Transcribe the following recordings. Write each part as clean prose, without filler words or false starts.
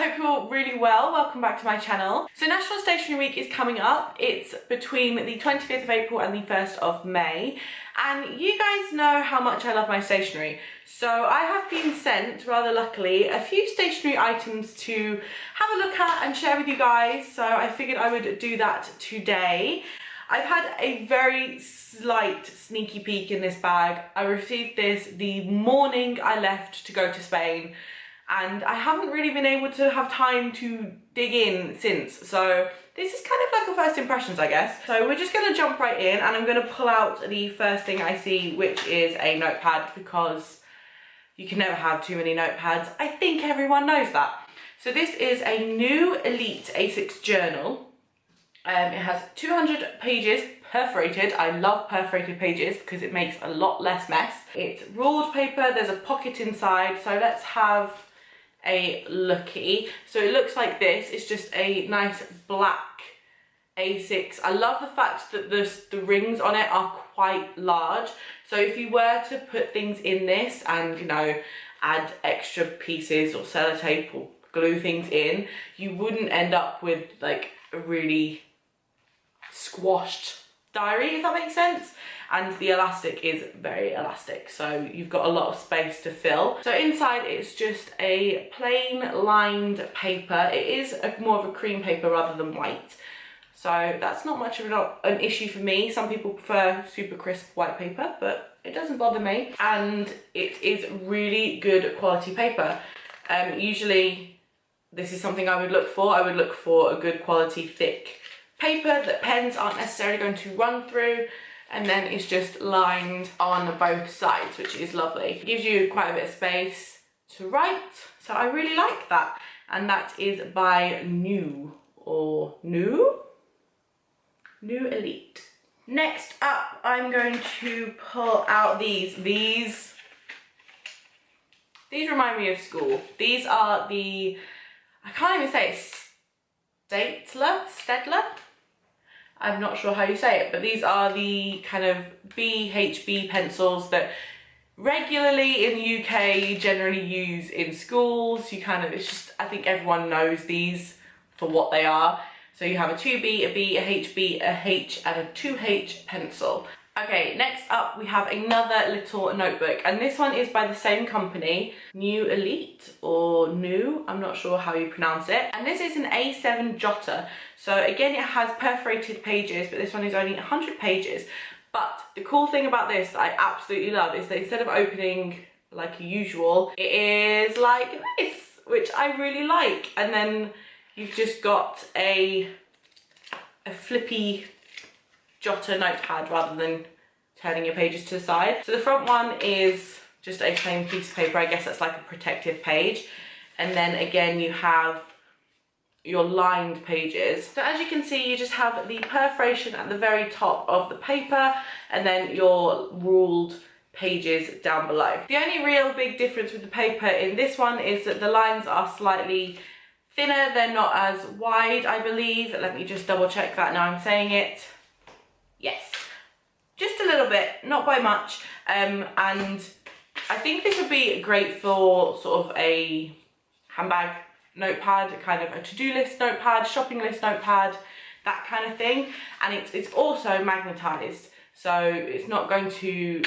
hope you're all really well. Welcome back to my channel. So National Stationery Week is coming up. It's between the 25th of April and the 1st of May. And you guys know how much I love my stationery. So I have been sent, rather luckily, a few stationery items to have a look at and share with you guys. So I figured I would do that today. I've had a very slight sneaky peek in this bag. I received this the morning I left to go to Spain, and I haven't really been able to have time to dig in since. So this is kind of like a first impressions, I guess. So we're just gonna jump right in, and I'm gonna pull out the first thing I see, which is a notepad, because you can never have too many notepads. I think everyone knows that. So this is a new Elite A6 journal. It has 200 pages, perforated. I love perforated pages because it makes a lot less mess. It's ruled paper, there's a pocket inside, so let's have a looky. So it looks like this. It's just a nice black A6. I love the fact that the rings on it are quite large. So if you were to put things in this and, you know, add extra pieces or sellotape or glue things in, you wouldn't end up with like a really squashed diary, if that makes sense. And the elastic is very elastic, so you've got a lot of space to fill. So inside it's just a plain lined paper. It is more of a cream paper rather than white, so that's not much of an issue for me. Some people prefer super crisp white paper, but it doesn't bother me. And it is really good quality paper. Usually this is something I would look for. I would look for a good quality thick paper that pens aren't necessarily going to run through, and then it's just lined on both sides, which is lovely. It gives you quite a bit of space to write, so I really like that. And that is by New Elite. Next up, I'm going to pull out these. These remind me of school. These are the, I can't even say it, Stedler? I'm not sure how you say it, but these are the kind of BHB pencils that regularly in the UK you generally use in schools. You kind of, it's just, I think everyone knows these for what they are. So you have a 2B, a B, a HB, a H, and a 2H pencil. Okay, next up we have another little notebook, and this one is by the same company, New Elite, or New, I'm not sure how you pronounce it. And this is an A7 jotter. So again, it has perforated pages, but this one is only 100 pages. But the cool thing about this that I absolutely love is that instead of opening like usual, it is like this, which I really like. And then you've just got a flippy jotter notepad rather than turning your pages to the side. So the front one is just a plain piece of paper. I guess that's like a protective page. And then again, you have your lined pages. So as you can see, you just have the perforation at the very top of the paper, and then your ruled pages down below. The only real big difference with the paper in this one is that the lines are slightly thinner. They're not as wide, I believe. Let me just double check that now I'm saying it. Yes, just a little bit, not by much. And I think this would be great for sort of a handbag notepad, kind of a to-do list notepad, shopping list notepad, that kind of thing. And it's also magnetized, so it's not going to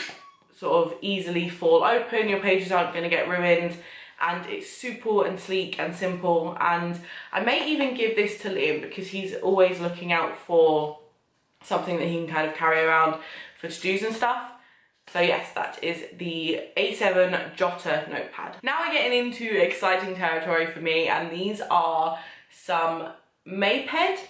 sort of easily fall open. Your pages aren't going to get ruined, and it's super and sleek and simple. And I may even give this to Liam because he's always looking out for something that he can kind of carry around for to-dos and stuff. So yes, that is the A7 jotter notepad. Now we're getting into exciting territory for me, and these are some Maped,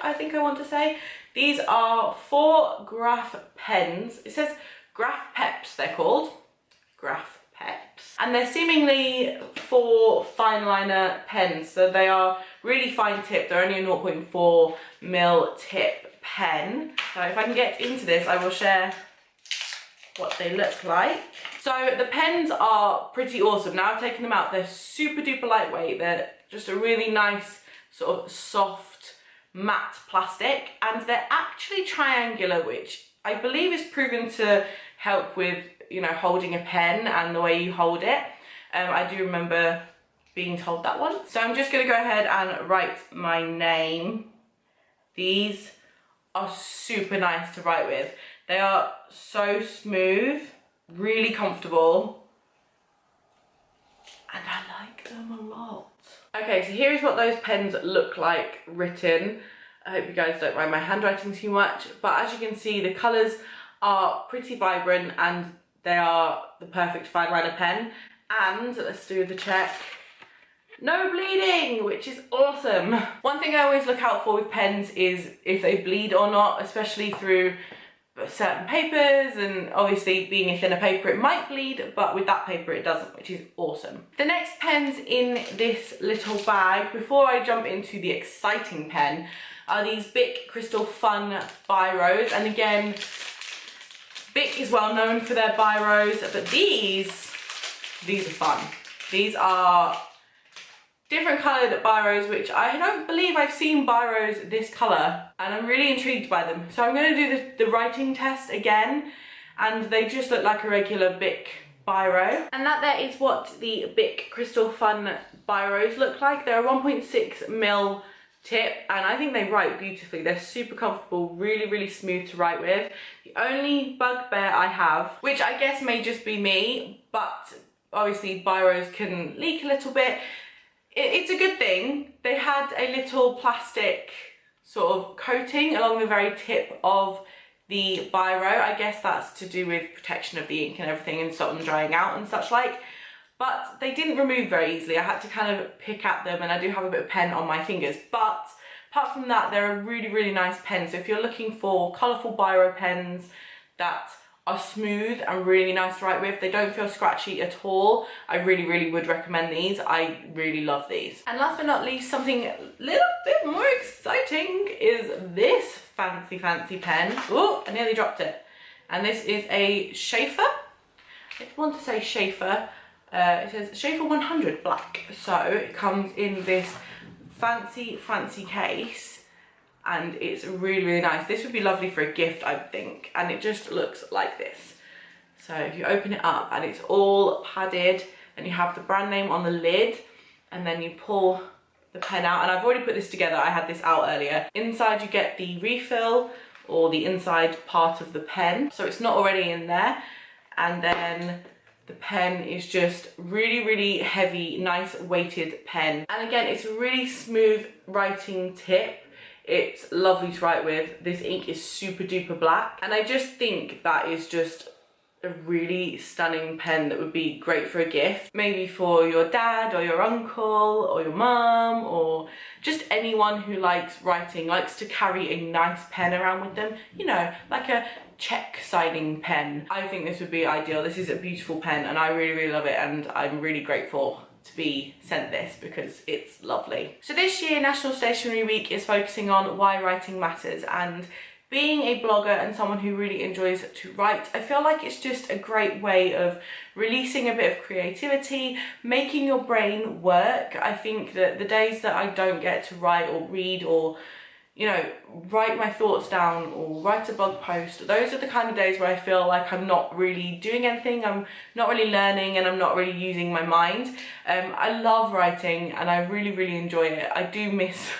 I think I want to say. These are 4 graph pens. It says graph peps, they're called. Graph peps. And they're seemingly 4 fine liner pens, so they are really fine tip. They're only a 0.4 mil tip pen. So if I can get into this, I will share what they look like. So the pens are pretty awesome. Now I've taken them out, they're super duper lightweight. They're just a really nice sort of soft matte plastic, and they're actually triangular, which I believe is proven to help with, you know, holding a pen and the way you hold it. I do remember being told that one. So I'm just going to go ahead and write my name. These are super nice to write with. They are so smooth, really comfortable, and I like them a lot. Okay, so here's what those pens look like written. I hope you guys don't mind my handwriting too much, but as you can see, the colours are pretty vibrant and they are the perfect fine liner pen. And let's do the check. No bleeding, which is awesome. One thing I always look out for with pens is if they bleed or not, especially through certain papers, and obviously being a thinner paper it might bleed, but with that paper it doesn't, which is awesome. The next pens in this little bag, before I jump into the exciting pen, are these Bic Crystal Fun Biros. And again, Bic is well known for their biros, but these are fun. These are different coloured biros, which I don't believe I've seen biros this colour, and I'm really intrigued by them. So I'm going to do the writing test again, and they just look like a regular Bic biro. And that there is what the Bic Crystal Fun biros look like. They're a 1.6mm tip, and I think they write beautifully. They're super comfortable, really, really smooth to write with. The only bugbear I have, which I guess may just be me, but obviously biros can leak a little bit. It's a good thing. They had a little plastic sort of coating along the very tip of the biro. I guess that's to do with protection of the ink and everything and stop them drying out and such like. But they didn't remove very easily. I had to kind of pick at them, and I do have a bit of pen on my fingers. But apart from that, they're a really, really nice pen. So if you're looking for colourful biro pens that are smooth and really nice to write with, they don't feel scratchy at all, I really, really would recommend these. I really love these. And last but not least, something a little bit more exciting is this fancy pen. Oh, I nearly dropped it. And this is a Schaefer. I want to say Schaefer. It says Schaefer 100 black. So it comes in this fancy case, and it's really, really nice. This would be lovely for a gift, I think, and it just looks like this. So if you open it up, and it's all padded, and you have the brand name on the lid, and then you pull the pen out, and I've already put this together. I had this out earlier. Inside you get the refill, or the inside part of the pen, so it's not already in there. And then the pen is just really, really heavy, nice weighted pen. And again, it's a really smooth writing tip. It's lovely to write with. This ink is super duper black, and I just think that is just a really stunning pen that would be great for a gift. Maybe for your dad or your uncle or your mum, or just anyone who likes writing, likes to carry a nice pen around with them. You know, like a check signing pen. I think this would be ideal. This is a beautiful pen, and I really, really love it, and I'm really grateful to be sent this because it's lovely. So this year, National Stationery Week is focusing on why writing matters, and being a blogger and someone who really enjoys to write, I feel like it's just a great way of releasing a bit of creativity, making your brain work. I think that the days that I don't get to write or read or, you know, write my thoughts down or write a blog post, those are the kind of days where I feel like I'm not really doing anything, I'm not really learning, and I'm not really using my mind. I love writing and I really, really enjoy it. I do miss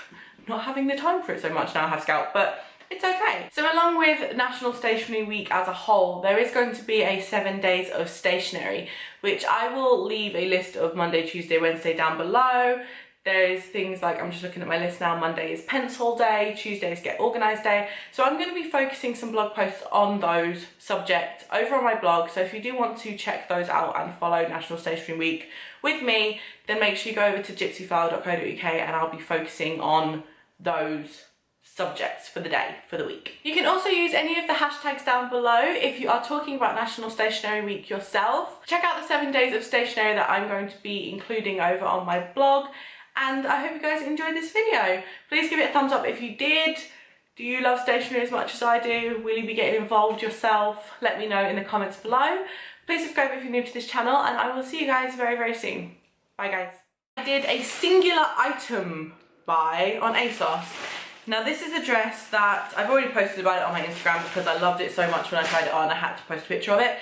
not having the time for it so much now I have Scout, but it's okay. So along with National Stationery Week as a whole, there is going to be a 7 days of stationery, which I will leave a list of Monday, Tuesday, Wednesday down below. There's things like, I'm just looking at my list now, Monday is pencil day, Tuesday is get organised day. So I'm going to be focusing some blog posts on those subjects over on my blog. So if you do want to check those out and follow National Stationery Week with me, then make sure you go over to gypsyfile.co.uk, and I'll be focusing on those subjects for the day, for the week. You can also use any of the hashtags down below if you are talking about National Stationery Week yourself. Check out the 7 days of stationery that I'm going to be including over on my blog, and I hope you guys enjoyed this video. Please give it a thumbs up if you did. Do you love stationery as much as I do? Will you be getting involved yourself? Let me know in the comments below. Please subscribe if you're new to this channel, and I will see you guys very, very soon. Bye guys. I did a singular item buy on ASOS. Now this is a dress that I've already posted about it on my Instagram because I loved it so much when I tried it on. I had to post a picture of it.